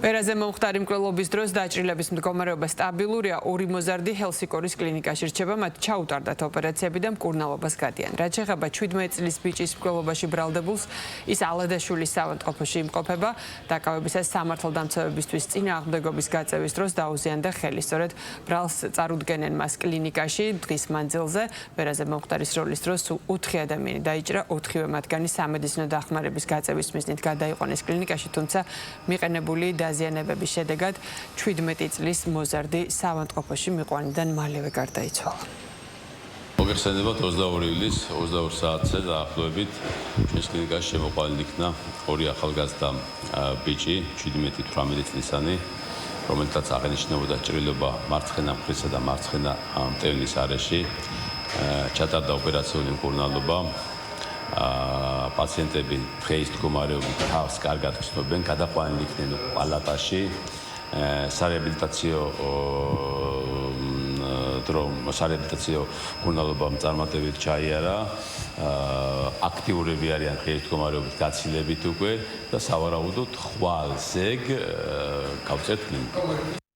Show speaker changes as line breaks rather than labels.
ყველაზე მომხდარი მკვლელობის დროს დაჭრილების მდგომარეობა სტაბილურია. 2 მოზარდი ჰელსინკორის კლინიკაში რჩება, მათ ჩაუტარდათ ოპერაციები და მკურნალობას გადიან. რაც შეეხება 17 წლის ბიჭის მკვლელობაში ბრალდებულს, ის ალადაშვილის საავადმყოფოში იმყოფება. დაკავებისას სამართალდამცავებისთვის წინააღმდეგობის გაწევის დროს დაუზიანდა ხელი. სწორედ ბრალს წარუდგენენ მას კლინიკაში დღის მანძილზე. ყველაზე მომხდარის როლის დროს 4 ადამიანი დაიჭრა, 4-ვე მათგანი სამედიცინო დახმარების გაწევის მიზნით გადაიყვანეს კლინიკაში, თუმცა მიყენებული დაზიანებების შედეგად 17 წლის მოზარდი საავადმყოფოში მიყვანიდან მალევე გარდაიცვალა.
მოგეხსენებათ 22 ივლისს 22 საათზე დაახლოებით ჩვენს კლინიკაში შემოყვანილი იქნა 2 ახალგაზრდა ბიჭი 17-18 წლისანი, რომელთაც აღენიშნებოდა ჭრილობა მარცხენა მხრისა და მარცხენა მტევნის არეში, ჩატარდა ოპერაციული მკურნალობა. პაციენტები დღეის მდგომარეობით თავს კარგად ხსნობენ, გადაყვანილი იქნენ პალატაში. სარეაბილიტაციო მკურნალობამ წარმატებით ჩაიარა. აქტიურები არიან დღეის მდგომარეობით გაცილებით უკვე და სავარაუდოდ ხვალ ზეგ გავწერთ კლინიკაში.